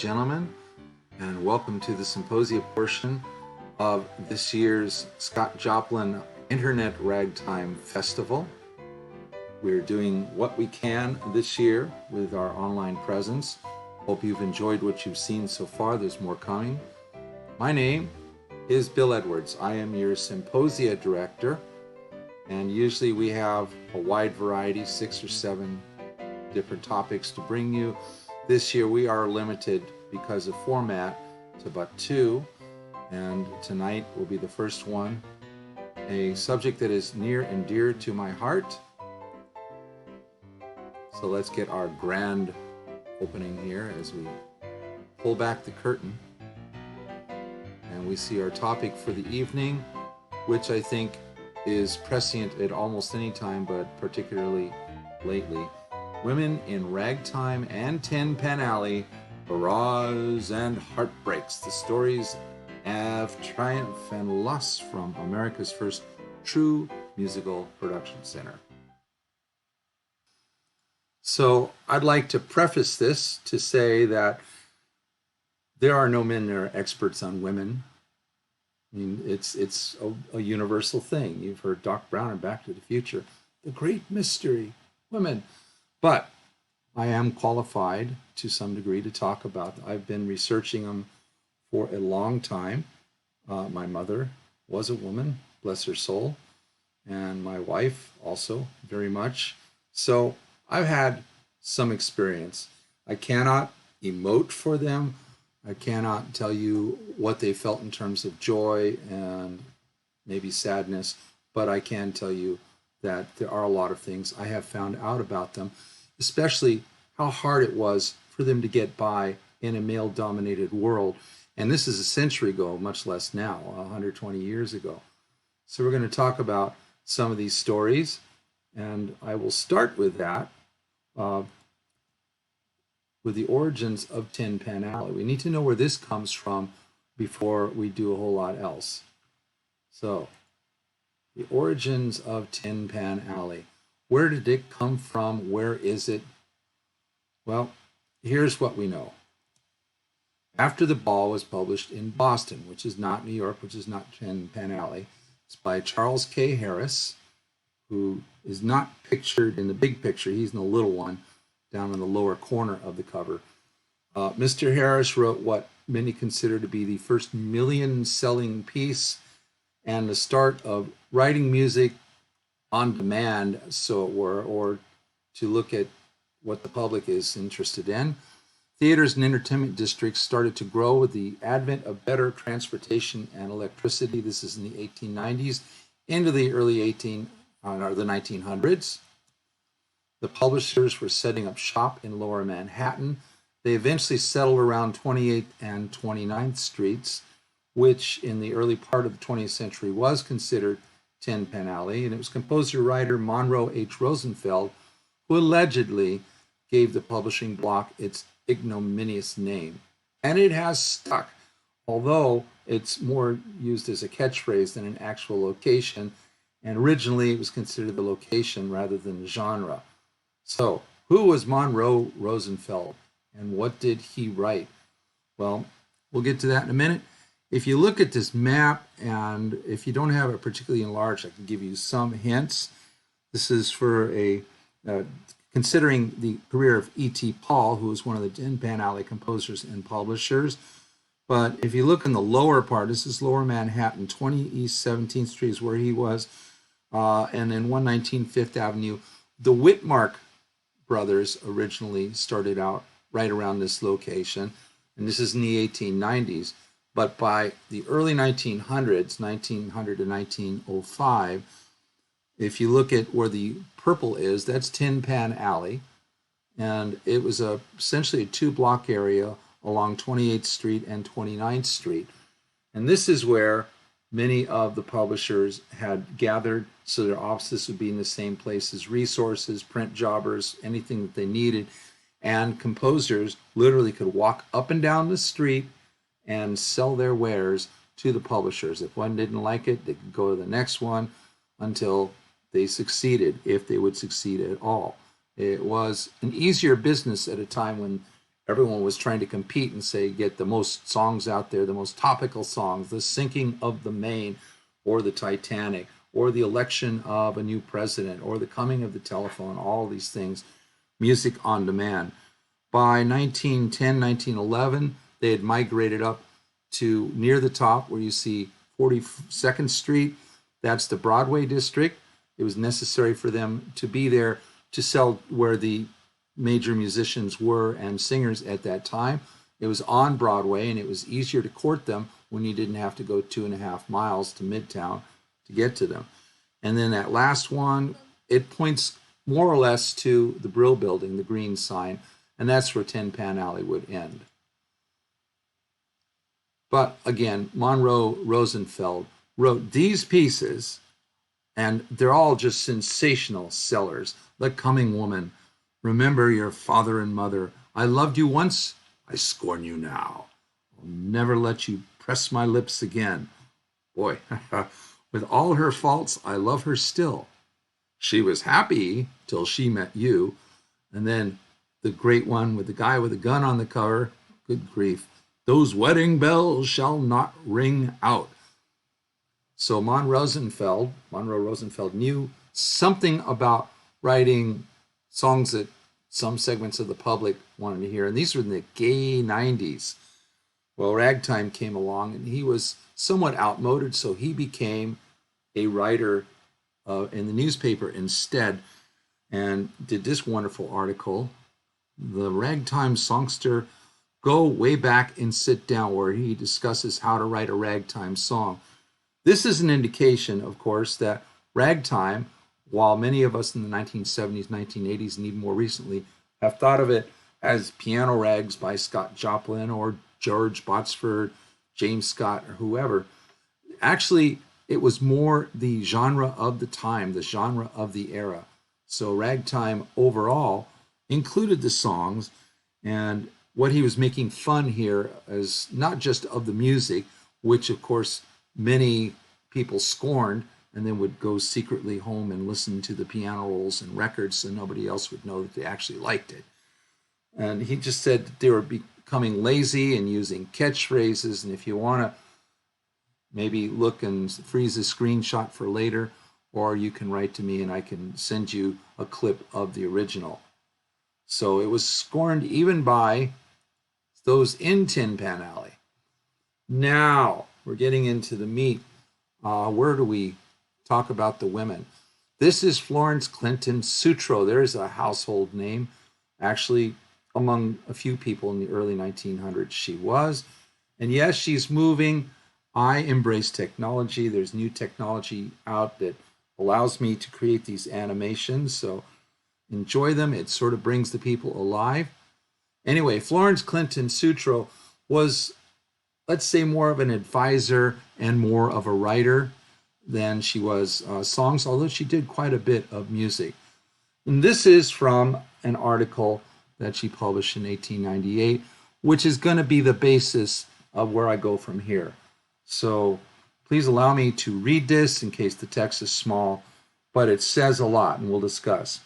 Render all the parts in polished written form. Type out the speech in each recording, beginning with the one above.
gentlemen, and welcome to the symposium portion of this year's Scott Joplin Internet Ragtime Festival. We're doing what we can this year with our online presence. Hope you've enjoyed what you've seen so far. There's more coming. My name is Bill Edwards. I am your symposia director, and usually we have a wide variety, 6 or 7 different topics to bring you. This year we are limited because of format to but 2, and tonight will be the first one, a subject that is near and dear to my heart. So let's get our grand opening here as we pull back the curtain and we see our topic for the evening, which I think is prescient at almost any time, but particularly lately. Women in Ragtime and Tin Pan Alley, hurrahs and heartbreaks, the stories of triumph and loss from America's first true musical production center. So I'd like to preface this to say that there are no men that are experts on women. I mean, it's a universal thing. You've heard Doc Brown in Back to the Future, the great mystery, women. But I am qualified to some degree to talk about them. I've been researching them for a long time. My mother was a woman, bless her soul, and my wife also very much. So I've had some experience. I cannot emote for them. I cannot tell you what they felt in terms of joy and maybe sadness, but I can tell you that there are a lot of things I have found out about them, especially how hard it was for them to get by in a male-dominated world. And this is a century ago, much less now, 120 years ago. So we're going to talk about some of these stories, and I will start with that, with the origins of Tin Pan Alley. We need to know where this comes from before we do a whole lot else. So, the origins of Tin Pan Alley. Where did it come from? Where is it? Well, here's what we know. After the Ball was published in Boston, which is not New York, which is not Tin Pan Alley. It's by Charles K. Harris, who is not pictured in the big picture. He's in the little one down in the lower corner of the cover. Mr. Harris wrote what many consider to be the first million-selling piece and the start of writing music on demand, so it were, or to look at what the public is interested in. Theaters and entertainment districts started to grow with the advent of better transportation and electricity. This is in the 1890s into the early the 1900s. The publishers were setting up shop in Lower Manhattan. They eventually settled around 28th and 29th Streets, which in the early part of the 20th century was considered Tin Pan Alley, and it was composer-writer Monroe H. Rosenfeld who allegedly gave the publishing block its ignominious name. And it has stuck, although it's more used as a catchphrase than an actual location, and originally it was considered the location rather than the genre. So, who was Monroe Rosenfeld, and what did he write? Well, we'll get to that in a minute. If you look at this map, and if you don't have it particularly enlarged, I can give you some hints. This is for considering the career of E.T. Paul, who was one of the Tin Pan Alley composers and publishers. But if you look in the lower part, this is Lower Manhattan, 20 East 17th Street is where he was, and then 119 Fifth Avenue. The Whitmark brothers originally started out right around this location, and this is in the 1890s. But by the early 1900s, 1900 to 1905, if you look at where the purple is, that's Tin Pan Alley. And it was essentially a 2-block area along 28th Street and 29th Street. And this is where many of the publishers had gathered, so their offices would be in the same places, resources, print jobbers, anything that they needed. And composers literally could walk up and down the street and sell their wares to the publishers. If one didn't like it, they could go to the next one until they succeeded, if they would succeed at all. It was an easier business at a time when Everyone was trying to compete and say, get the most songs out there, the most topical songs, the sinking of the Maine, or the Titanic, or the election of a new president, or the coming of the telephone, all these things, music on demand. By 1910, 1911, they had migrated up to near the top where you see 42nd Street. That's the Broadway district. It was necessary for them to be there to sell where the major musicians were and singers at that time. It was on Broadway, and it was easier to court them when you didn't have to go 2.5 miles to Midtown to get to them. And then that last one, it points more or less to the Brill Building, the green sign, and that's where Tin Pan Alley would end. But again, Monroe Rosenfeld wrote these pieces, and they're all just sensational sellers. The Coming Woman, Remember Your Father and Mother, I Loved You Once, I Scorn You Now, I'll Never Let You Press My Lips Again. Boy, with all her faults, I love her still. She was happy till she met you. And then the great one with the guy with a gun on the cover, good grief, those wedding bells shall not ring out. So Monroe Rosenfeld knew something about writing songs that some segments of the public wanted to hear. And these were in the gay 90s. Well, Ragtime came along, and he was somewhat outmoded, so he became a writer in the newspaper instead, and did this wonderful article, The Ragtime Songster, Go Way Back and Sit Down, where he discusses how to write a ragtime song. This is an indication, of course, that ragtime, while many of us in the 1970s, 1980s, and even more recently have thought of it as piano rags by Scott Joplin or George Botsford, James Scott, or whoever, actually it was more the genre of the time, the genre of the era. So ragtime overall included the songs, and what he was making fun here is not just of the music, which of course many people scorned and then would go secretly home and listen to the piano rolls and records so nobody else would know that they actually liked it. And he just said that they were becoming lazy and using catchphrases, and if you want to maybe look and freeze a screenshot for later, or you can write to me and I can send you a clip of the original. So it was scorned even by those in Tin Pan Alley. Now we're getting into the meat. Where do we talk about the women? This is Florence Clinton Sutro. There's a household name. Actually, among a few people in the early 1900s, she was. And yes, she's moving. I embrace technology. There's new technology out that allows me to create these animations. So enjoy them. It sort of brings the people alive. Anyway, Florence Clinton Sutro was, let's say, more of an advisor and more of a writer than she was songs, although she did quite a bit of music. And this is from an article that she published in 1898, which is going to be the basis of where I go from here. So please allow me to read this in case the text is small, but it says a lot, and we'll discuss.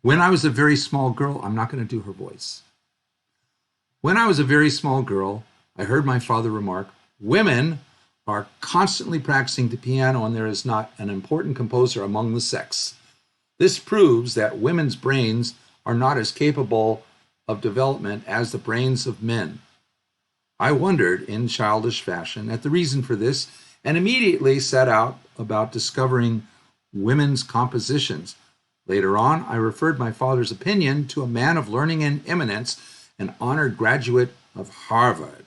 When I was a very small girl, I'm not going to do her voice. When I was a very small girl, I heard my father remark, women are constantly practicing the piano and there is not an important composer among the sex. This proves that women's brains are not as capable of development as the brains of men. I wondered in childish fashion at the reason for this and immediately set out about discovering women's compositions. Later on, I referred my father's opinion to a man of learning and eminence, an honored graduate of Harvard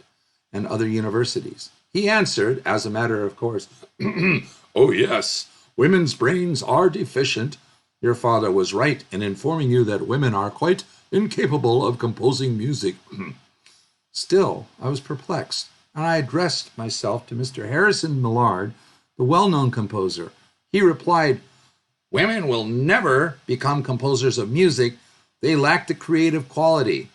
and other universities. He answered, as a matter of course, oh yes, women's brains are deficient. Your father was right in informing you that women are quite incapable of composing music. Still, I was perplexed, and I addressed myself to Mr. Harrison Millard, the well-known composer. He replied, women will never become composers of music. They lack the creative quality.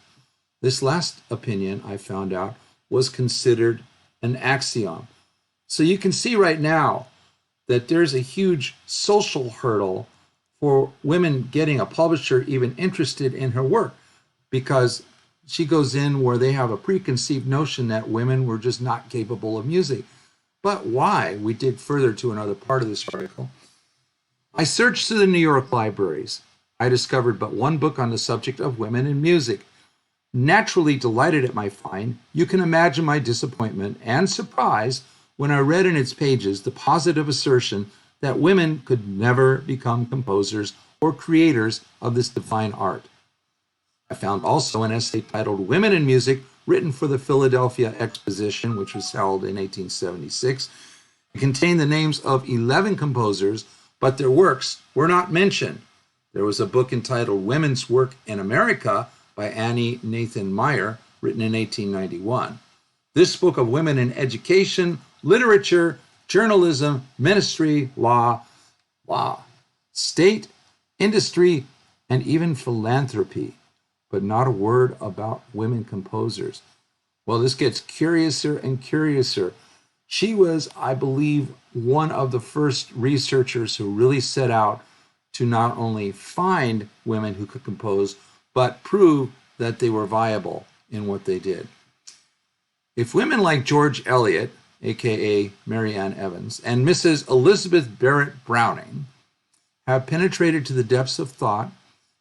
This last opinion, I found out, was considered an axiom. So you can see right now that there's a huge social hurdle for women getting a publisher even interested in her work. because she goes in where they have a preconceived notion that women were just not capable of music. But why? We dig further to another part of this article. I searched through the New York libraries. I discovered but one book on the subject of women in music. Naturally delighted at my find, you can imagine my disappointment and surprise when I read in its pages the positive assertion that women could never become composers or creators of this divine art. I found also an essay titled Women in Music, written for the Philadelphia Exposition, which was held in 1876. It contained the names of 11 composers, but their works were not mentioned. There was a book entitled Women's Work in America by Annie Nathan Meyer, written in 1891. This book of women in education, literature, journalism, ministry, law, state, industry, and even philanthropy, but not a word about women composers. Well, this gets curiouser and curiouser. She was, I believe, one of the first researchers who really set out to not only find women who could compose, but prove that they were viable in what they did. If women like George Eliot, aka Mary Ann Evans, and Mrs. Elizabeth Barrett Browning have penetrated to the depths of thought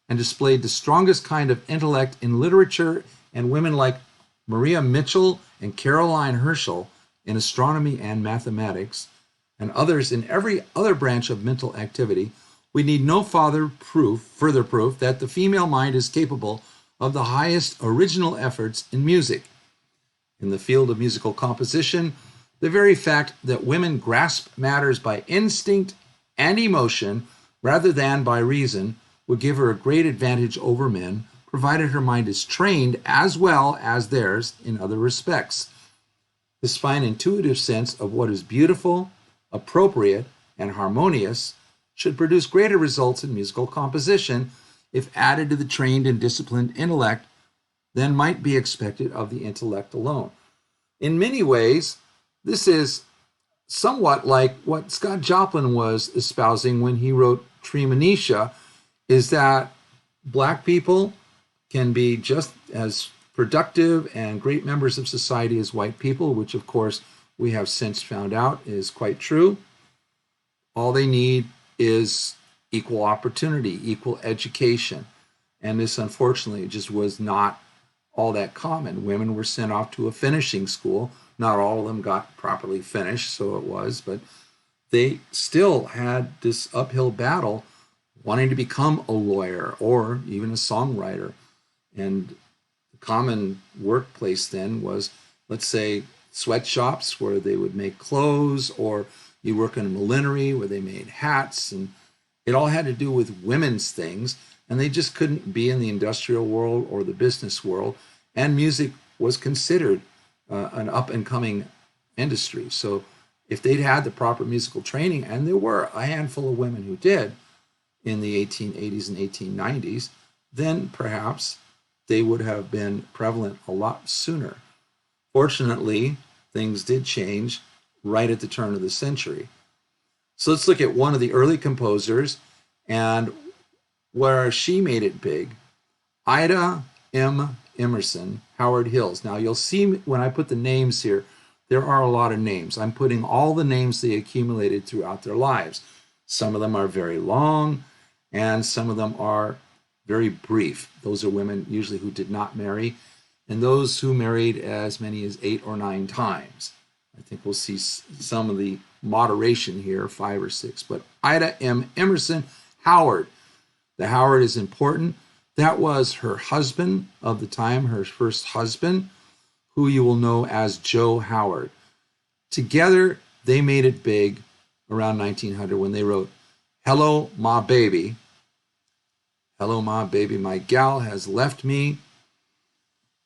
and displayed the strongest kind of intellect in literature, and women like Maria Mitchell and Caroline Herschel in astronomy and mathematics, and others in every other branch of mental activity, we need no further proof that the female mind is capable of the highest original efforts in music. In the field of musical composition, the very fact that women grasp matters by instinct and emotion rather than by reason would give her a great advantage over men, provided her mind is trained as well as theirs in other respects. This fine intuitive sense of what is beautiful, appropriate, and harmonious should produce greater results in musical composition if added to the trained and disciplined intellect than might be expected of the intellect alone. In many ways, this is somewhat like what Scott Joplin was espousing when he wrote Treemonisha, is that Black people can be just as productive and great members of society as white people, which of course we have since found out is quite true. All they need is equal opportunity, equal education. And this, unfortunately, just was not all that common. Women were sent off to a finishing school. Not all of them got properly finished, so it was, but they still had this uphill battle wanting to become a lawyer or even a songwriter. And the common workplace then was, let's say, sweatshops where they would make clothes, or you work in a millinery where they made hats, and it all had to do with women's things, and they just couldn't be in the industrial world or the business world, and music was considered an up-and-coming industry. So if they'd had the proper musical training, and there were a handful of women who did in the 1880s and 1890s, then perhaps they would have been prevalent a lot sooner. Fortunately, things did change right at the turn of the century. So let's look at one of the early composers and where she made it big, Ida M. Emerson, Howard Hills. Now you'll see when I put the names here, there are a lot of names. I'm putting all the names they accumulated throughout their lives. Some of them are very long, and some of them are very brief. Those are women usually who did not marry, and those who married as many as 8 or 9 times. I think we'll see some of the moderation here, 5 or 6. But Ida M. Emerson, Howard. The Howard is important. That was her husband of the time, her first husband, who you will know as Joe Howard. Together, they made it big around 1900 when they wrote, Hello, Ma Baby. Hello, Ma Baby, my gal has left me.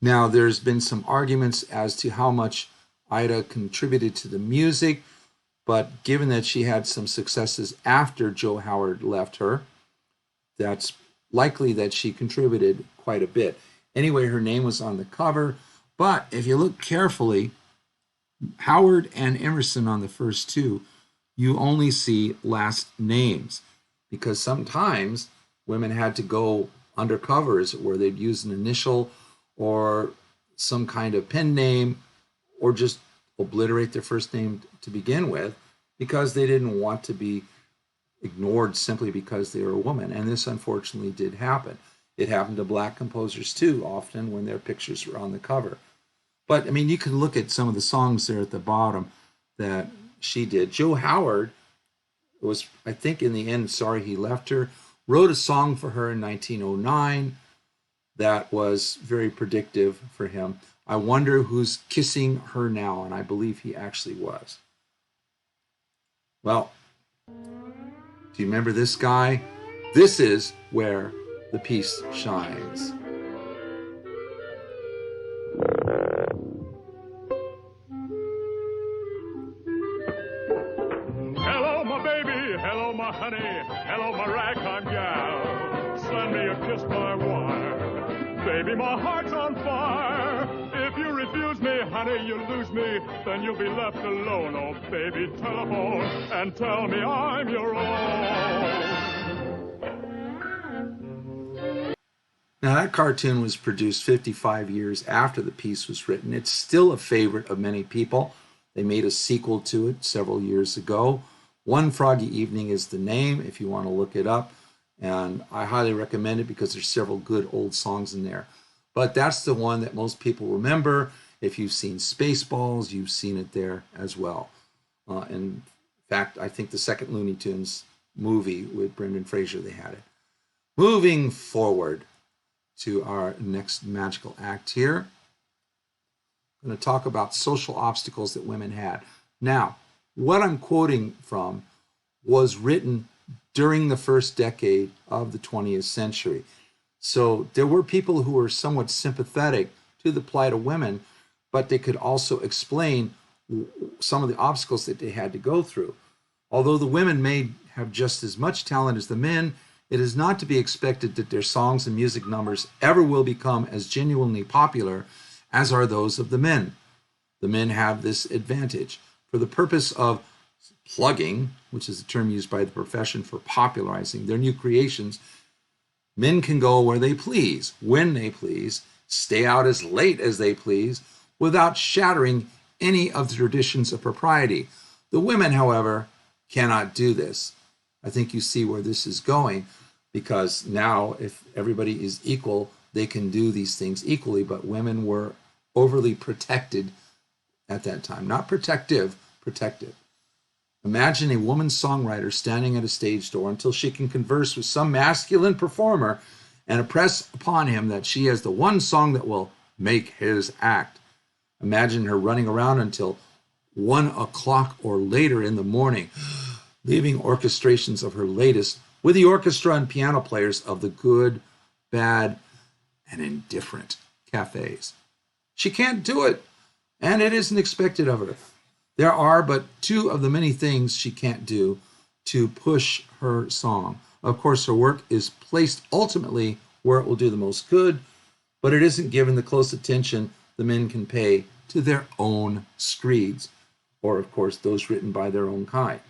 Now, there's been some arguments as to how much Ida contributed to the music, but given that she had some successes after Joe Howard left her, that's likely that she contributed quite a bit. Anyway, her name was on the cover, but if you look carefully, Howard and Emerson on the first two, you only see last names, because sometimes women had to go undercovers where they'd use an initial or some kind of pen name or just obliterate their first name to begin with because they didn't want to be ignored simply because they were a woman. And this unfortunately did happen. It happened to black composers too, often when their pictures were on the cover. But I mean, you can look at some of the songs there at the bottom that she did. Joe Howard was, I think in the end, sorry he left her, wrote a song for her in 1909 that was very predictive for him. I wonder who's kissing her now, and I believe he actually was. Well, do you remember this guy? This is where the piece shines. Hello, my baby. Hello, my honey. Hello, my ragtime gal. Send me a kiss by wire. Baby, my heart's on fire. If you refuse me, honey, you lose me. Then you'll be left alone. Oh, baby, telephone and tell me I'm your own. Now, that cartoon was produced 55 years after the piece was written. It's still a favorite of many people. They made a sequel to it several years ago. One Froggy Evening is the name if you want to look it up. And I highly recommend it because there's several good old songs in there. But that's the one that most people remember. If you've seen Spaceballs, you've seen it there as well. In fact, I think the second Looney Tunes movie with Brendan Fraser, they had it. Moving forward to our next magical act here. I'm going to talk about social obstacles that women had. Now, what I'm quoting from was written during the first decade of the 20th century. So there were people who were somewhat sympathetic to the plight of women, but they could also explain some of the obstacles that they had to go through. Although the women may have just as much talent as the men, it is not to be expected that their songs and music numbers ever will become as genuinely popular as are those of the men. The men have this advantage. For the purpose of plugging, which is the term used by the profession for popularizing their new creations, men can go where they please, when they please, stay out as late as they please, without shattering any of the traditions of propriety. The women, however, cannot do this. I think you see where this is going, because now if everybody is equal, they can do these things equally, but women were overly protected at that time. Not protective, protected. Imagine a woman songwriter standing at a stage door until she can converse with some masculine performer and impress upon him that she has the one song that will make his act. Imagine her running around until 1 o'clock or later in the morning, leaving orchestrations of her latest with the orchestra and piano players of the good, bad, and indifferent cafes. She can't do it, and it isn't expected of her. There are but two of the many things she can't do to push her song. Of course, her work is placed ultimately where it will do the most good, but it isn't given the close attention the men can pay to their own screeds, or of course, those written by their own kind.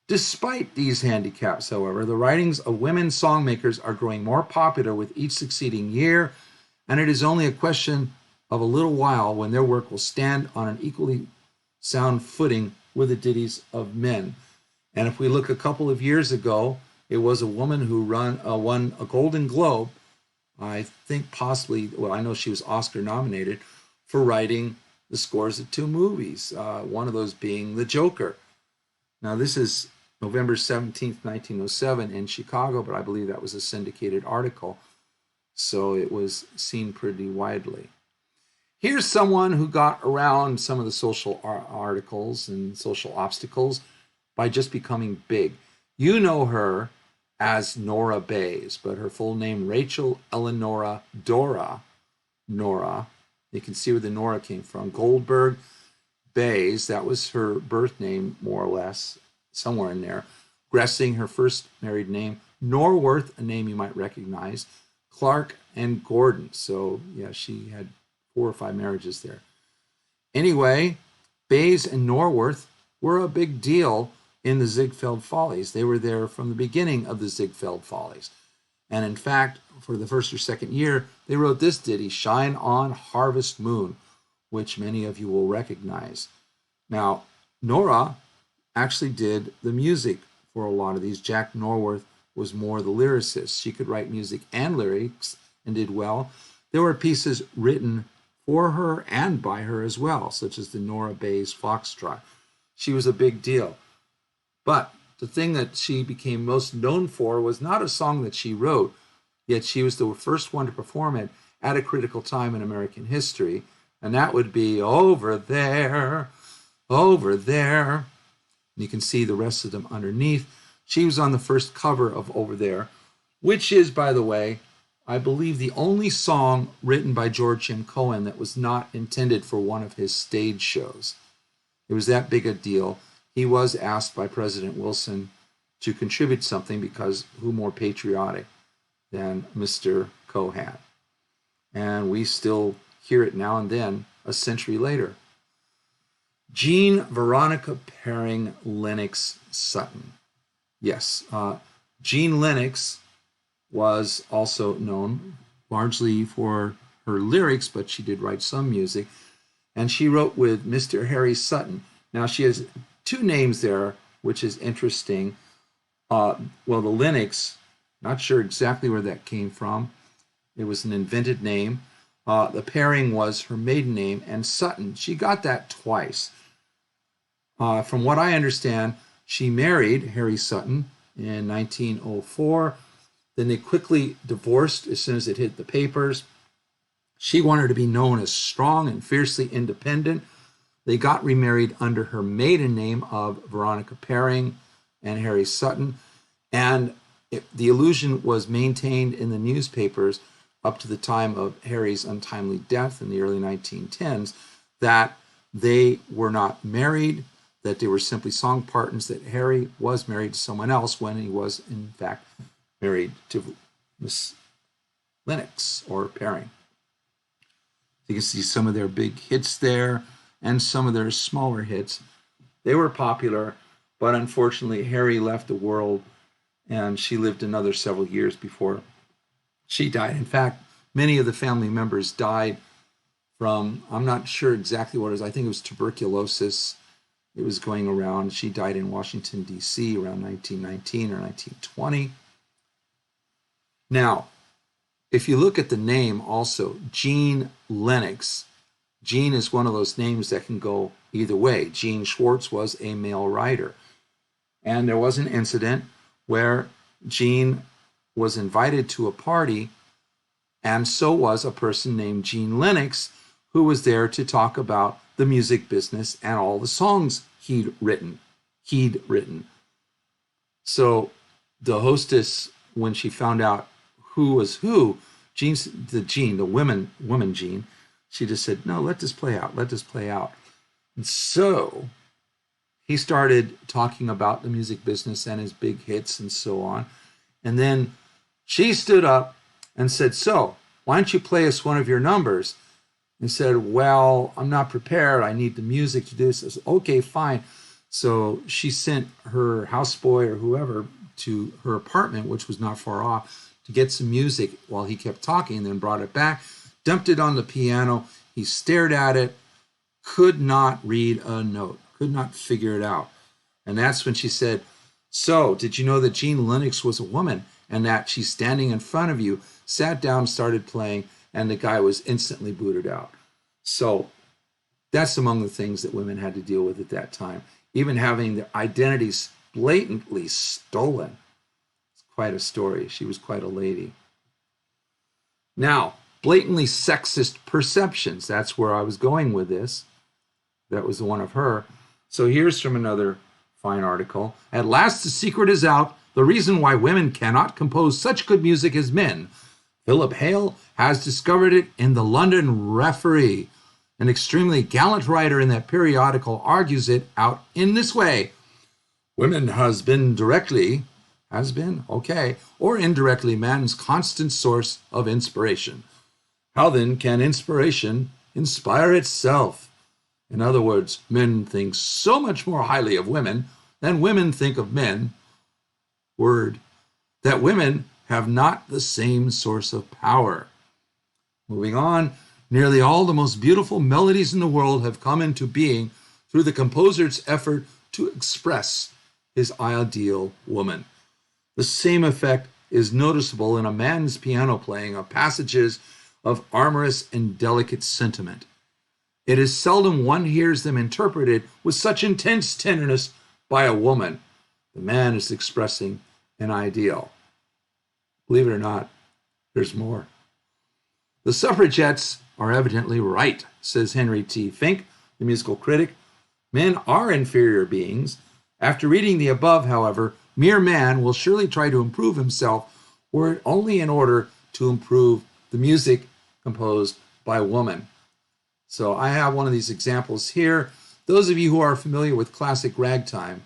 Despite these handicaps, however, the writings of women songmakers are growing more popular with each succeeding year, and it is only a question of a little while when their work will stand on an equally sound footing with the ditties of men. And if we look a couple of years ago, it was a woman who won a Golden Globe, I think possibly, well, I know she was Oscar nominated, for writing the scores of two movies, one of those being The Joker. Now, this is November 17th, 1907 in Chicago, but I believe that was a syndicated article, so it was seen pretty widely. Here's someone who got around some of the social articles and social obstacles by just becoming big. You know her as Nora Bayes, but her full name, Rachel Eleonora Dora Nora. You can see where the Nora came from. Goldberg Bayes, that was her birth name, more or less, somewhere in there. Gressing, her first married name. Norworth, a name you might recognize. Clark and Gordon. So, yeah, she had 4 or 5 marriages there. Anyway, Bayes and Norworth were a big deal in the Ziegfeld Follies. They were there from the beginning of the Ziegfeld Follies. And in fact, for the first or second year, they wrote this ditty, Shine On Harvest Moon, which many of you will recognize. Now, Nora actually did the music for a lot of these. Jack Norworth was more the lyricist. She could write music and lyrics and did well. There were pieces written for her and by her as well, such as the Nora Bayes Foxtrot. She was a big deal. But the thing that she became most known for was not a song that she wrote, yet she was the first one to perform it at a critical time in American history, and that would be Over There, Over There. And you can see the rest of them underneath. She was on the first cover of Over There, which is, by the way, I believe the only song written by George M. Cohan that was not intended for one of his stage shows. It was that big a deal. He was asked by President Wilson to contribute something because who more patriotic than Mr. Cohan? And we still hear it now and then, a century later. Jean Veronica Perring Lennox Sutton. Yes, Jean Lennox was also known largely for her lyrics, but she did write some music. And she wrote with Mr. Harry Sutton. Now, she has two names there, which is interesting. Well, the Lennox, not sure exactly where that came from. It was an invented name. The Perring was her maiden name, and Sutton, she got that twice. From what I understand, she married Harry Sutton in 1904. Then they quickly divorced as soon as it hit the papers. She wanted to be known as strong and fiercely independent. They got remarried under her maiden name of Veronica Perring and Harry Sutton. And the illusion was maintained in the newspapers up to the time of Harry's untimely death in the early 1910s that they were not married, that they were simply song partners, that Harry was married to someone else when he was, in fact, married to Miss Lennox or Perring. You can see some of their big hits there and some of their smaller hits. They were popular, but unfortunately, Harry left the world and she lived another several years before she died. In fact, many of the family members died from, I'm not sure exactly what it was, I think it was tuberculosis. It was going around. She died in Washington, D.C. around 1919 or 1920. Now, if you look at the name also, Jean Lennox, Jean is one of those names that can go either way. Jean Schwartz was a male writer. And there was an incident where Jean was invited to a party, and so was a person named Jean Lennox, who was there to talk about the music business and all the songs he'd written. So the hostess, when she found out who was who, the woman Jean, she just said, no, let this play out. And so he started talking about the music business and his big hits and so on. And then she stood up and said, so why don't you play us one of your numbers? And said, well, I'm not prepared. I need the music to do this. I said, okay, fine. So she sent her houseboy or whoever to her apartment, which was not far off, to get some music while he kept talking, and then brought it back, dumped it on the piano. He stared at it, could not read a note, could not figure it out. And that's when she said, so did you know that Jean Lennox was a woman and that she's standing in front of you? Sat down, started playing, and the guy was instantly booted out. So that's among the things that women had to deal with at that time. Even having their identities blatantly stolen. It's quite a story. She was quite a lady. Now, blatantly sexist perceptions. That's where I was going with this. That was the one of her. So here's from another fine article. At last the secret is out. The reason why women cannot compose such good music as men. Philip Hale has discovered it in the London Referee. An extremely gallant writer in that periodical argues it out in this way. Women has been, or indirectly man's constant source of inspiration. How then can inspiration inspire itself? In other words, men think so much more highly of women than women think of men. That women have not the same source of power. Moving on, nearly all the most beautiful melodies in the world have come into being through the composer's effort to express his ideal woman. The same effect is noticeable in a man's piano playing of passages of amorous and delicate sentiment. It is seldom one hears them interpreted with such intense tenderness by a woman. The man is expressing an ideal. Believe it or not, there's more. The suffragettes are evidently right, says Henry T. Fink, the musical critic. Men are inferior beings. After reading the above, however, mere man will surely try to improve himself, were it only in order to improve the music composed by a woman. So I have one of these examples here. Those of you who are familiar with classic ragtime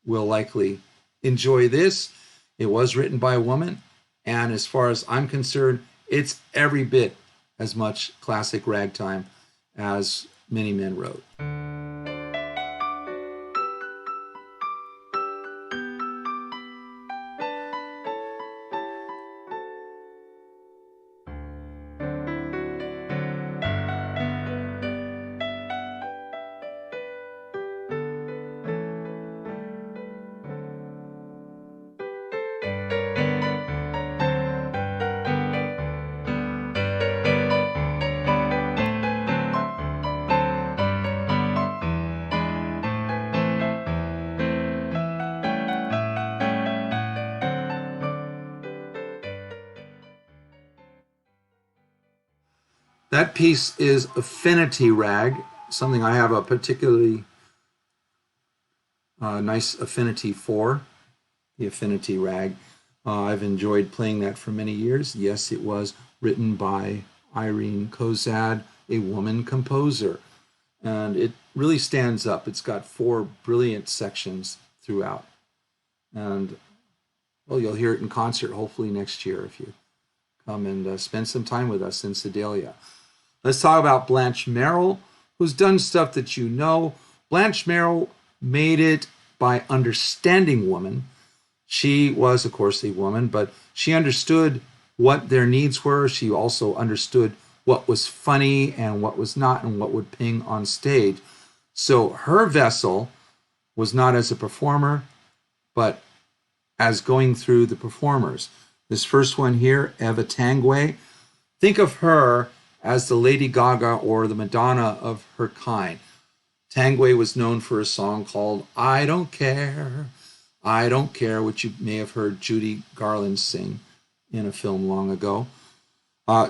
will likely enjoy this. It was written by a woman, and as far as I'm concerned, it's every bit as much classic ragtime as many men wrote. That piece is Affinity Rag, something I have a particularly nice affinity for, the Affinity Rag. I've enjoyed playing that for many years. Yes, it was written by Irene Kozad, a woman composer, and it really stands up. It's got 4 brilliant sections throughout, and well, you'll hear it in concert hopefully next year if you come and spend some time with us in Sedalia. Let's talk about Blanche Merrill, who's done stuff that you know. Blanche Merrill made it by understanding women. She was, of course, a woman, but she understood what their needs were. She also understood what was funny and what was not and what would ping on stage. So her vessel was not as a performer, but as going through the performers. This first one here, Eva Tanguay, think of her as the Lady Gaga or the Madonna of her kind. Tanguay was known for a song called I Don't Care, which you may have heard Judy Garland sing in a film long ago.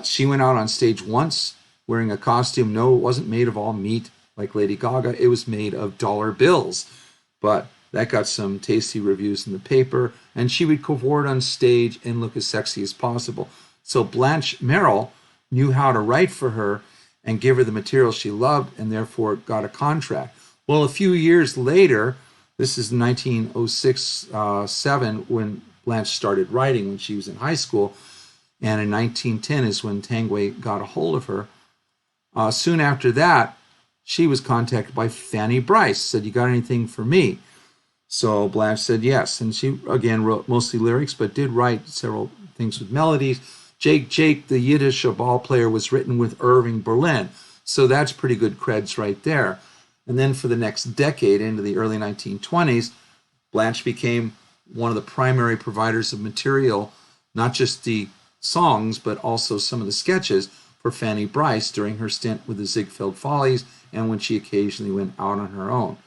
She went out on stage once wearing a costume. No, it wasn't made of all meat like Lady Gaga. It was made of dollar bills. But that got some tasty reviews in the paper, and she would cavort on stage and look as sexy as possible. So Blanche Merrill knew how to write for her and give her the material she loved, and therefore got a contract. Well, a few years later, this is 1906-7 when Blanche started writing when she was in high school, and in 1910 is when Tanguay got a hold of her. Soon after that, she was contacted by Fanny Brice, said, "You got anything for me?" So Blanche said yes, and she again wrote mostly lyrics, but did write several things with melodies. Jake, the Yiddish ball player, was written with Irving Berlin. So that's pretty good creds right there. And then for the next decade, into the early 1920s, Blanche became one of the primary providers of material, not just the songs, but also some of the sketches for Fanny Brice during her stint with the Ziegfeld Follies and when she occasionally went out on her own.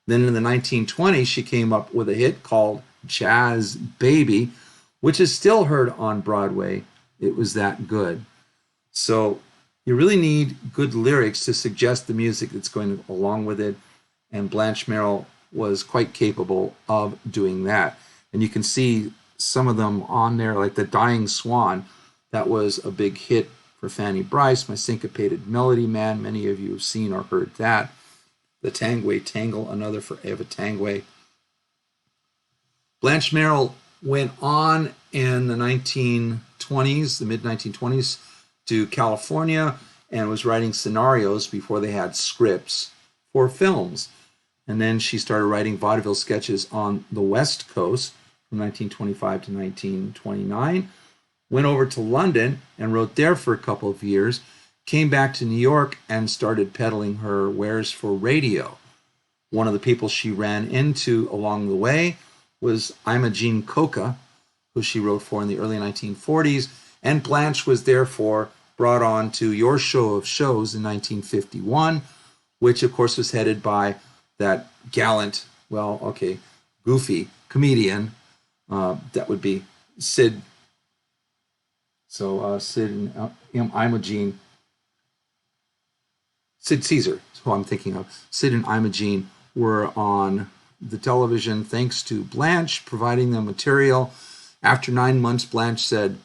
Then in the 1920s, she came up with a hit called Jazz Baby, which is still heard on Broadway. It was that good. So you really need good lyrics to suggest the music that's going along with it. And Blanche Merrill was quite capable of doing that. And you can see some of them on there, like The Dying Swan. That was a big hit for Fanny Brice. My Syncopated Melody Man, many of you have seen or heard that. The Tanguay Tangle, another for Eva Tanguay. Blanche Merrill went on in the 1920s, the mid-1920s, to California and was writing scenarios before they had scripts for films. And then she started writing vaudeville sketches on the West Coast, from 1925 to 1929. Went over to London and wrote there for a couple of years. Came back to New York and started peddling her wares for radio. One of the people she ran into along the way was Imogene Coca, who she wrote for in the early 1940s. And Blanche was therefore brought on to Your Show of Shows in 1951, which of course was headed by that gallant, goofy comedian, that would be Sid. So Sid and Imogene, Sid Caesar is who I'm thinking of. Sid and Imogene were on the television thanks to Blanche providing them material. After 9 months, Blanche said,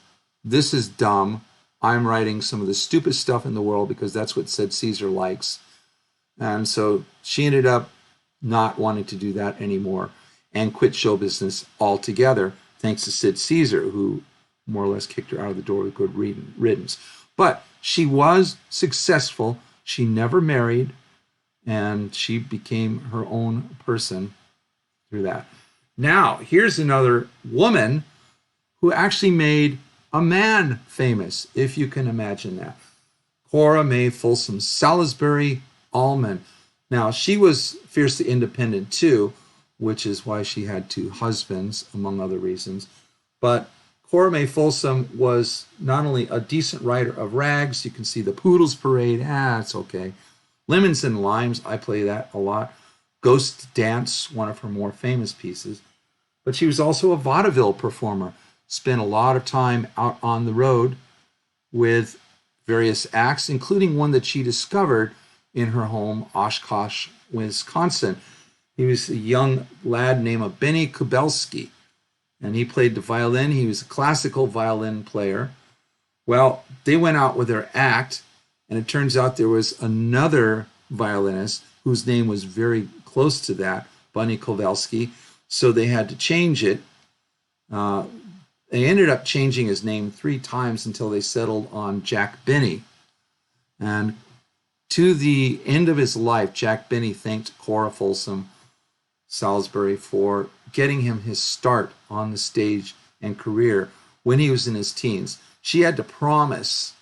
"This is dumb. I'm writing some of the stupidest stuff in the world because that's what Sid Caesar likes." And so she ended up not wanting to do that anymore and quit show business altogether, thanks to Sid Caesar, who more or less kicked her out of the door with good riddance. But she was successful. She never married, and she became her own person through that. Now, here's another woman who actually made a man famous, if you can imagine that. Cora May Folsom Salisbury Allman. Now, she was fiercely independent too, which is why she had 2 husbands, among other reasons. But Cora May Folsom was not only a decent writer of rags, you can see the Poodles Parade, it's okay. Lemons and Limes, I play that a lot. Ghost Dance, one of her more famous pieces. But she was also a vaudeville performer, spent a lot of time out on the road with various acts, including one that she discovered in her home, Oshkosh, Wisconsin. He was a young lad named Benny Kubelski, and he played the violin. He was a classical violin player. Well, they went out with their act, and it turns out there was another violinist whose name was very close to that, Benny Kubelski, so they had to change it. They ended up changing his name 3 times until they settled on Jack Benny. And to the end of his life, Jack Benny thanked Cora Folsom Salisbury for getting him his start on the stage and career when he was in his teens. She had to promise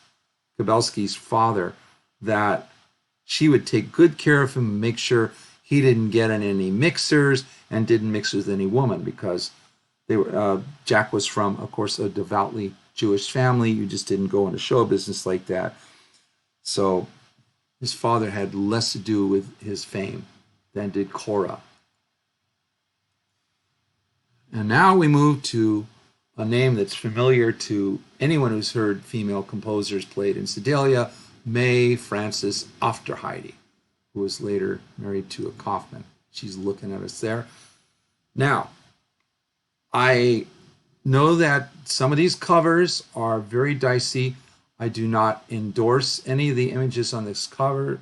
Kubelski's father that she would take good care of him and make sure he didn't get in any mixers and didn't mix with any woman, because Jack was from, of course, a devoutly Jewish family. You just didn't go into show business like that. So his father had less to do with his fame than did Cora. And now we move to a name that's familiar to anyone who's heard female composers played in Sedalia, May Frances Aufderheide, who was later married to a Kaufman. She's looking at us there. Now, I know that some of these covers are very dicey. I do not endorse any of the images on this cover,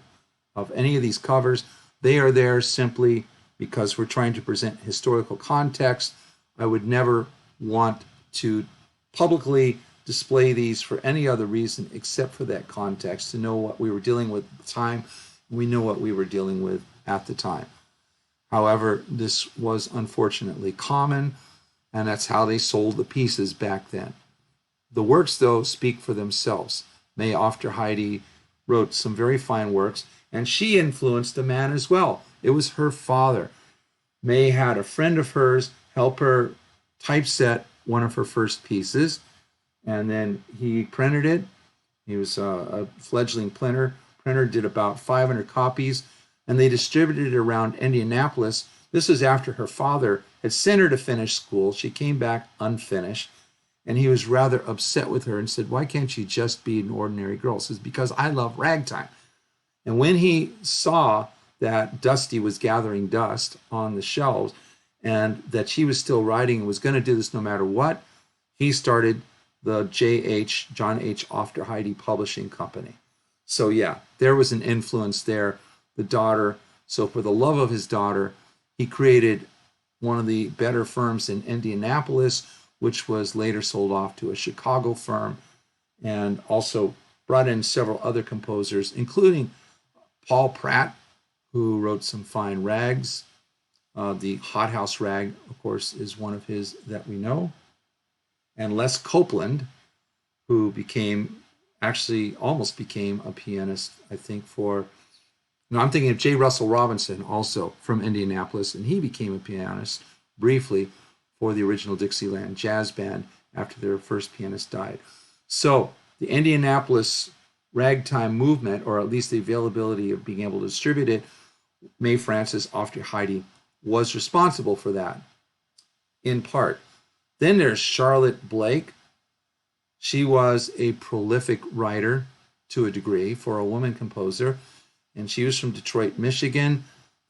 of any of these covers. They are there simply because we're trying to present historical context. I would never want to publicly display these for any other reason except for that context, to know what we were dealing with at the time. We know what we were dealing with at the time. However, this was unfortunately common, and that's how they sold the pieces back then. The works, though, speak for themselves. May Aufderheide wrote some very fine works, and she influenced a man as well. It was her father. May had a friend of hers help her typeset one of her first pieces, and then he printed it. He was a fledgling printer, did about 500 copies, and they distributed it around Indianapolis. This was after her father had sent her to finish school. She came back unfinished, and he was rather upset with her and said, "Why can't you just be an ordinary girl?" She says, "Because I love ragtime." And when he saw that Dusty was gathering dust on the shelves and that she was still writing and was going to do this no matter what, he started the John H. Aufderheide Publishing Company. So yeah, there was an influence there. The daughter, so for the love of his daughter, he created one of the better firms in Indianapolis, which was later sold off to a Chicago firm, and also brought in several other composers, including Paul Pratt, who wrote some fine rags, The Hothouse Rag, of course, is one of his that we know. And Les Copeland, who almost became a pianist, I think, no, I'm thinking of J. Russell Robinson, also from Indianapolis, and he became a pianist briefly for the original Dixieland Jazz Band after their first pianist died. So the Indianapolis ragtime movement, or at least the availability of being able to distribute it, Mae Francis, Ofter Heidi, was responsible for that, in part. Then there's Charlotte Blake. She was a prolific writer to a degree for a woman composer, and she was from Detroit, Michigan.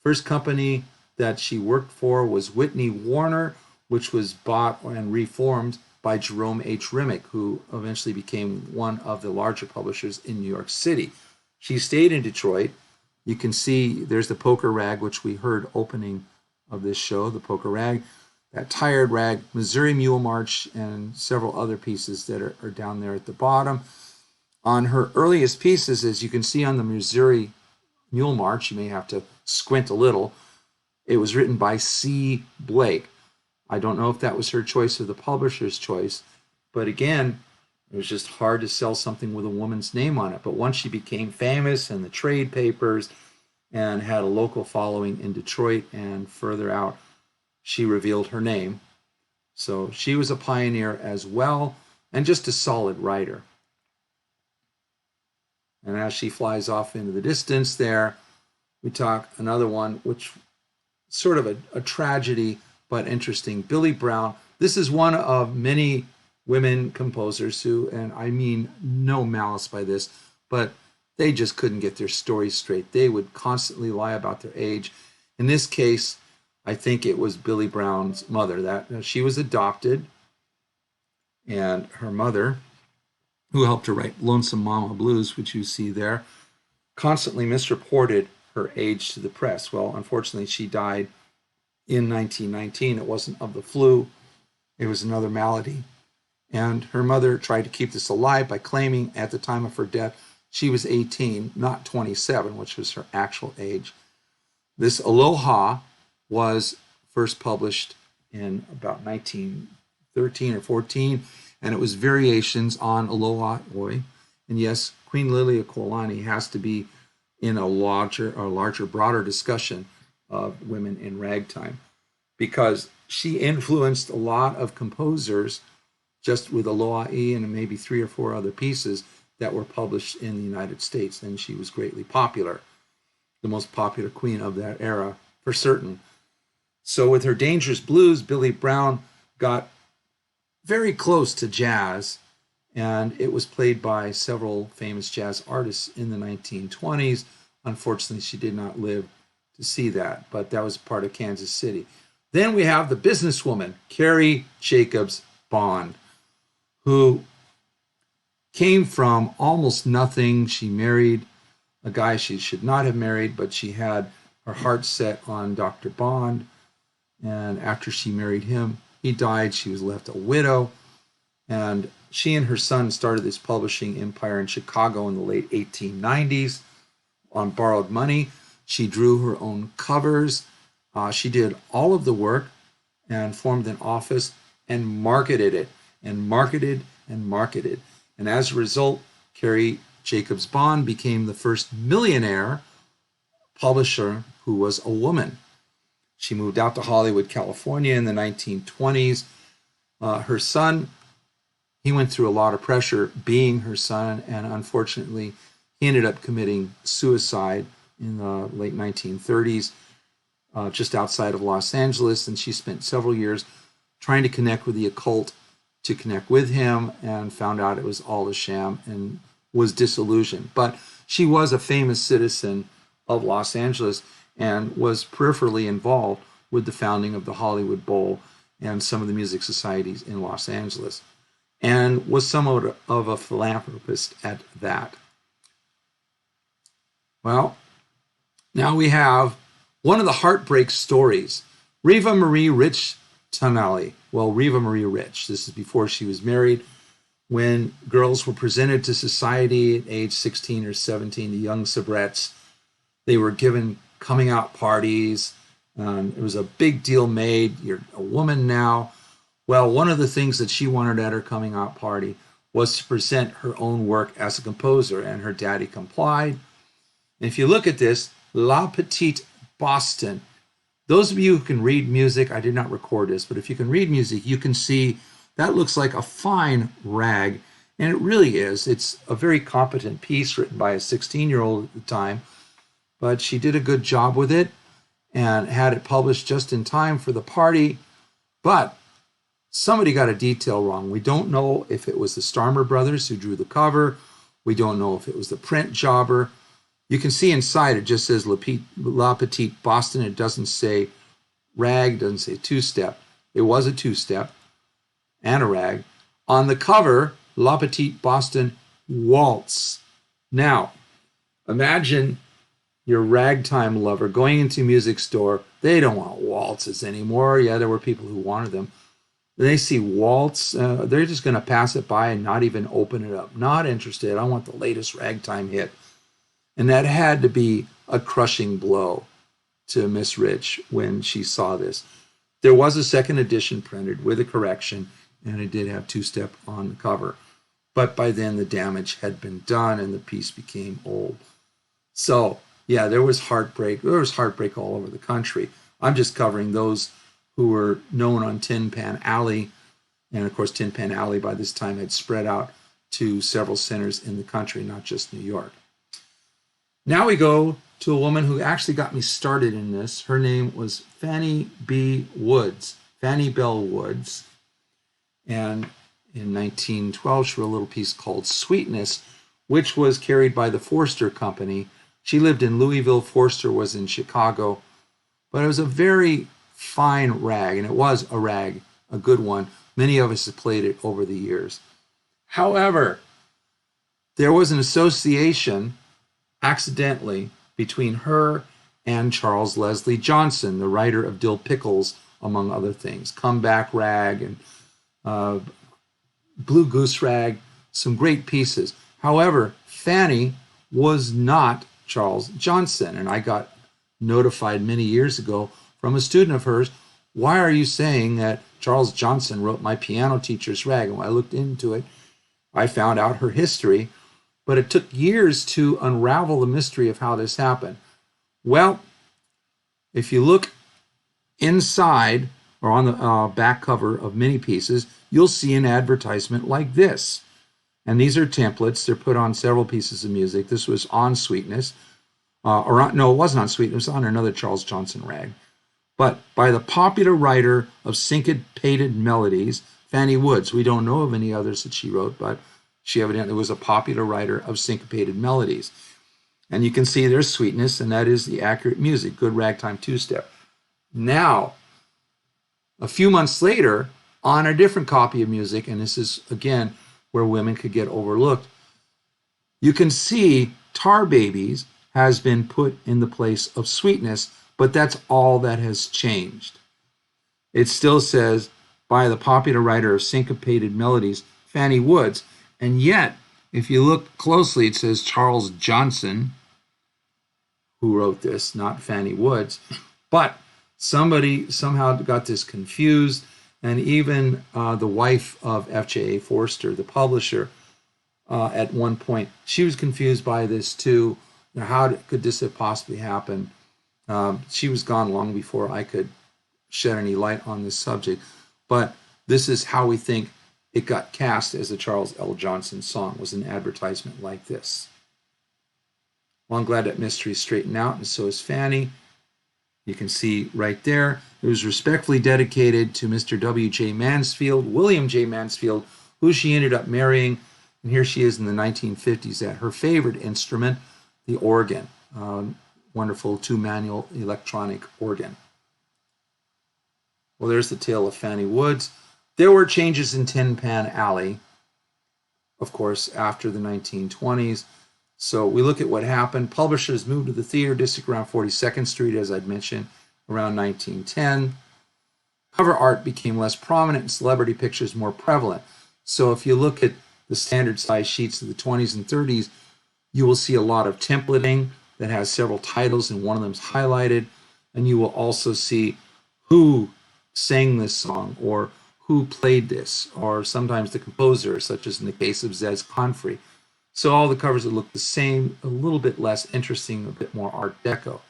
First company that she worked for was Whitney Warner, which was bought and reformed by Jerome H. Remick, who eventually became one of the larger publishers in New York City. She stayed in Detroit. You can see there's the Poker Rag, which we heard opening of this show, the Poker Rag, that Tired Rag, Missouri Mule March, and several other pieces that are down there at the bottom. On her earliest pieces, as you can see on the Missouri Mule March, you may have to squint a little, it was written by C. Blake. I don't know if that was her choice or the publisher's choice, but again, it was just hard to sell something with a woman's name on it. But once she became famous in the trade papers and had a local following in Detroit and further out, she revealed her name. So she was a pioneer as well, and just a solid writer. And as she flies off into the distance there, we talk another one, which sort of a tragedy, but interesting. Billy Brown. This is one of many women composers who, and I mean no malice by this, but they just couldn't get their stories straight. They would constantly lie about their age. In this case, I think it was Billy Brown's mother. That she was adopted, and her mother, who helped her write Lonesome Mama Blues, which you see there, constantly misreported her age to the press. Well, unfortunately, she died in 1919. It wasn't of the flu. It was another malady. And her mother tried to keep this alive by claiming at the time of her death she was 18, not 27, which was her actual age. This Aloha was first published in about 1913 or 14, and it was variations on Aloha Oi. And yes, Queen Liliuokalani has to be in a larger, broader discussion of women in ragtime, because she influenced a lot of composers just with Aloha E and maybe 3 or 4 other pieces that were published in the United States, and she was greatly popular, the most popular queen of that era for certain. So with her Dangerous Blues, Billy Brown got very close to jazz, and it was played by several famous jazz artists in the 1920s. Unfortunately, she did not live to see that, but that was part of Kansas City. Then we have the businesswoman, Carrie Jacobs Bond, who came from almost nothing. She married a guy she should not have married, but she had her heart set on Dr. Bond. And after she married him, he died. She was left a widow. And she and her son started this publishing empire in Chicago in the late 1890s on borrowed money. She drew her own covers. She did all of the work and formed an office and marketed it and marketed and marketed. And as a result, Carrie Jacobs Bond became the first millionaire publisher who was a woman. She moved out to Hollywood, California in the 1920s. Her son, he went through a lot of pressure being her son, and unfortunately, he ended up committing suicide in the late 1930s, just outside of Los Angeles, and she spent several years trying to connect with the occult to connect with him, and found out it was all a sham and was disillusioned. But she was a famous citizen of Los Angeles and was peripherally involved with the founding of the Hollywood Bowl and some of the music societies in Los Angeles, and was somewhat of a philanthropist at that. Well, now we have one of the Heartbreak stories, Reva Marie Rich Tonelli. Well, Reva Marie Rich, this is before she was married. When girls were presented to society at age 16 or 17, the young soubrettes, they were given coming out parties It was a big deal made. You're a woman now. Well, one of the things that she wanted at her coming out party was to present her own work as a composer, and her daddy complied. And if you look at this, La Petite Boston, those of you who can read music, I did not record this, but if you can read music, you can see that looks like a fine rag, and it really is. It's a very competent piece written by a 16-year-old at the time, but she did a good job with it and had it published just in time for the party. But somebody got a detail wrong. We don't know if it was the Starmer brothers who drew the cover. We don't know if it was the print jobber. You can see inside it just says La Petite Boston. It doesn't say rag, doesn't say two-step. It was a two-step and a rag. On the cover, La Petite Boston Waltz. Now, imagine your ragtime lover going into a music store. They don't want waltzes anymore. Yeah, there were people who wanted them. They see waltz, they're just going to pass it by and not even open it up. Not interested. I want the latest ragtime hit. And that had to be a crushing blow to Miss Rich when she saw this. There was a second edition printed with a correction, and it did have two-step on the cover. But by then the damage had been done and the piece became old. So, yeah, there was heartbreak. There was heartbreak all over the country. I'm just covering those who were known on Tin Pan Alley. And of course, Tin Pan Alley by this time had spread out to several centers in the country, not just New York. Now we go to a woman who actually got me started in this. Her name was Fannie B. Woods, Fannie Bell Woods. And in 1912, she wrote a little piece called Sweetness, which was carried by the Forster Company. She lived in Louisville. Forster was in Chicago. But it was a very fine rag, and it was a rag, a good one. Many of us have played it over the years. However, there was an association accidentally between her and Charles Leslie Johnson, the writer of Dill Pickles, among other things. Comeback Rag and Blue Goose Rag, some great pieces. However, Fannie was not Charles Johnson, and I got notified many years ago from a student of hers, why are you saying that Charles Johnson wrote my piano teacher's rag? And when I looked into it, I found out her history, but it took years to unravel the mystery of how this happened. Well, if you look inside or on the back cover of many pieces, you'll see an advertisement like this. And these are templates. They're put on several pieces of music. This was on Sweetness. No, it wasn't on Sweetness. It was on another Charles Johnson rag. But by the popular writer of syncopated melodies, Fannie Woods. We don't know of any others that she wrote, but she evidently was a popular writer of syncopated melodies. And you can see there's Sweetness, and that is the accurate music, good ragtime two-step. Now, a few months later, on a different copy of music, and this is, again, where women could get overlooked, you can see Tar Babies has been put in the place of Sweetness, but that's all that has changed. It still says, by the popular writer of syncopated melodies, Fannie Woods, and yet, if you look closely, it says Charles Johnson, who wrote this, not Fannie Woods. But somebody somehow got this confused, and even the wife of F.J.A. Forster, the publisher, at one point, she was confused by this too. How could this have possibly happened? She was gone long before I could shed any light on this subject. But this is how we think it got cast as a Charles L. Johnson song, was an advertisement like this. Well, I'm glad that mystery is straightened out, and so is Fannie. You can see right there, it was respectfully dedicated to Mr. W.J. Mansfield, William J. Mansfield, who she ended up marrying. And here she is in the 1950s at her favorite instrument, the organ. Wonderful two-manual electronic organ. Well, there's the tale of Fannie Woods. There were changes in Tin Pan Alley, of course, after the 1920s. So we look at what happened. Publishers moved to the theater district around 42nd Street, as I'd mentioned, around 1910. Cover art became less prominent and celebrity pictures more prevalent. So if you look at the standard size sheets of the 20s and 30s, you will see a lot of templating that has several titles and one of them is highlighted. and you will also see who sang this song or who played this, or sometimes the composer, such as in the case of Zez Confrey. So all the covers that look the same, a little bit less interesting, a bit more Art Deco.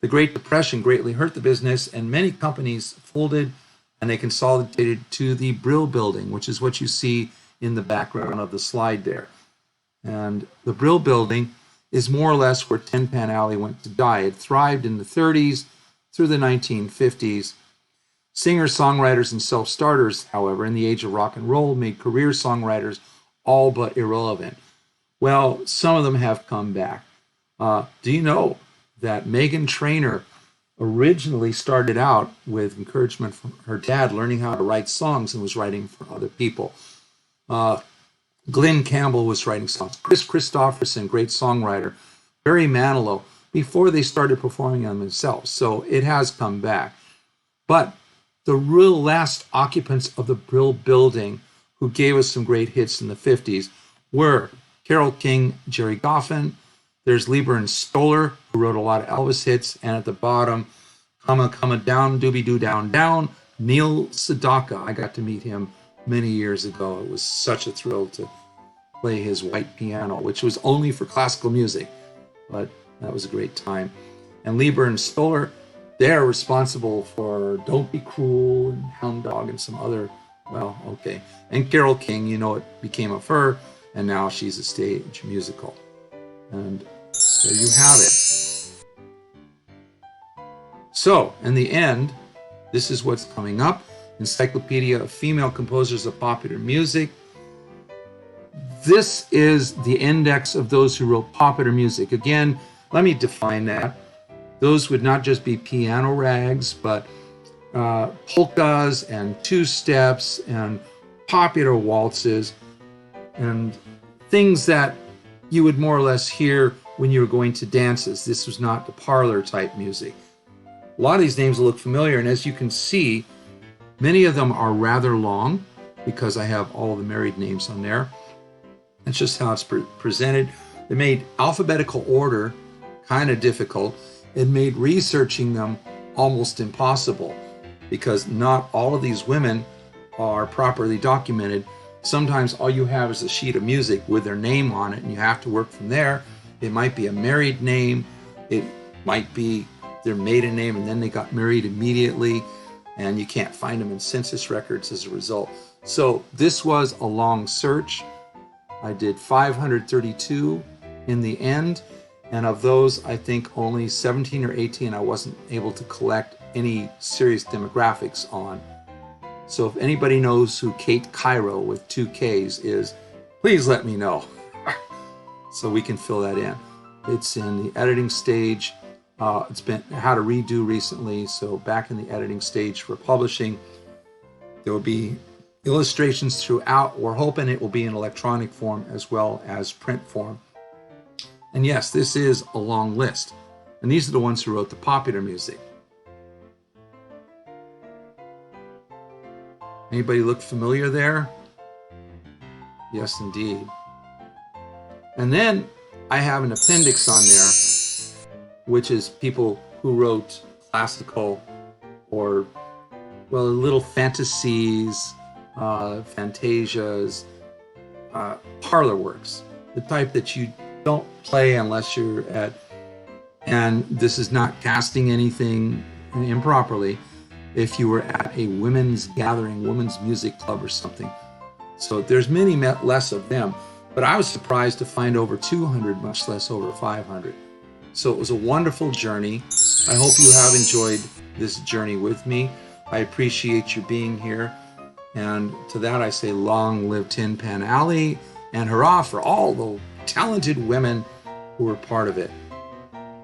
The Great Depression greatly hurt the business, and many companies folded and they consolidated to the Brill Building, which is what you see in the background of the slide there. And the Brill Building is more or less where Tin Pan Alley went to die. It thrived in the 30s through the 1950s. Singers, songwriters, and self-starters, however, in the age of rock and roll, made career songwriters all but irrelevant. Well, some of them have come back. Do you know that Meghan Trainor originally started out with encouragement from her dad, learning how to write songs, and was writing for other people? Glenn Campbell was writing songs. Chris Christopherson, great songwriter. Barry Manilow, before they started performing them themselves. So it has come back. But the real last occupants of the Brill Building, who gave us some great hits in the 50s, were Carole King, Jerry Goffin. There's Lieber and Stoller, who wrote a lot of Elvis hits. And at the bottom, Come Down, Doobie Doo Down Down, Neil Sedaka. I got to meet him many years ago. It was such a thrill to play his white piano, which was only for classical music, but that was a great time. And Lieber and Stoller, they're responsible for Don't Be Cruel and Hound Dog and some other, well, okay. And Carole King, you know what became of her, and now she's a stage musical. And there you have it. So, in the end, this is what's coming up. Encyclopedia of Female Composers of Popular Music. This is the index of those who wrote popular music. Again, let me define that. Those would not just be piano rags, but polkas and two-steps and popular waltzes and things that you would more or less hear when you were going to dances. This was not the parlor type music. A lot of these names will look familiar, and as you can see, many of them are rather long because I have all the married names on there. That's just how it's presented. They made alphabetical order kind of difficult. It made researching them almost impossible because not all of these women are properly documented. Sometimes all you have is a sheet of music with their name on it, and you have to work from there. It might be a married name. It might be their maiden name, and then they got married immediately, and you can't find them in census records as a result. So this was a long search. I did 532 in the end, and of those, I think only 17 or 18 I wasn't able to collect any serious demographics on. So if anybody knows who Kate Cairo with 2 Ks is, please let me know so we can fill that in. It's in the editing stage. It's been had a redo recently, so back in the editing stage for publishing. There will be illustrations throughout. We're hoping it will be in electronic form as well as print form. And yes, this is a long list. And these are the ones who wrote the popular music. Anybody look familiar there? Yes, indeed. And then I have an appendix on there, which is people who wrote classical or, well, little fantasies, fantasias, parlor works, the type that you don't play unless you're at, and this is not casting anything improperly, if you were at a women's gathering, women's music club or something. So there's many less of them, but I was surprised to find over 200, much less over 500. So it was a wonderful journey. I hope you have enjoyed this journey with me. I appreciate you being here. And to that I say, long live Tin Pan Alley, and hurrah for all the talented women who were part of it.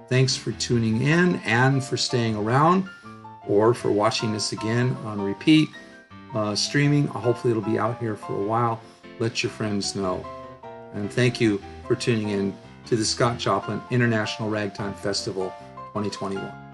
Thanks for tuning in and for staying around, or for watching this again on repeat, streaming. Hopefully it'll be out here for a while. Let your friends know. And thank you for tuning in to the Scott Joplin International Ragtime Festival 2021.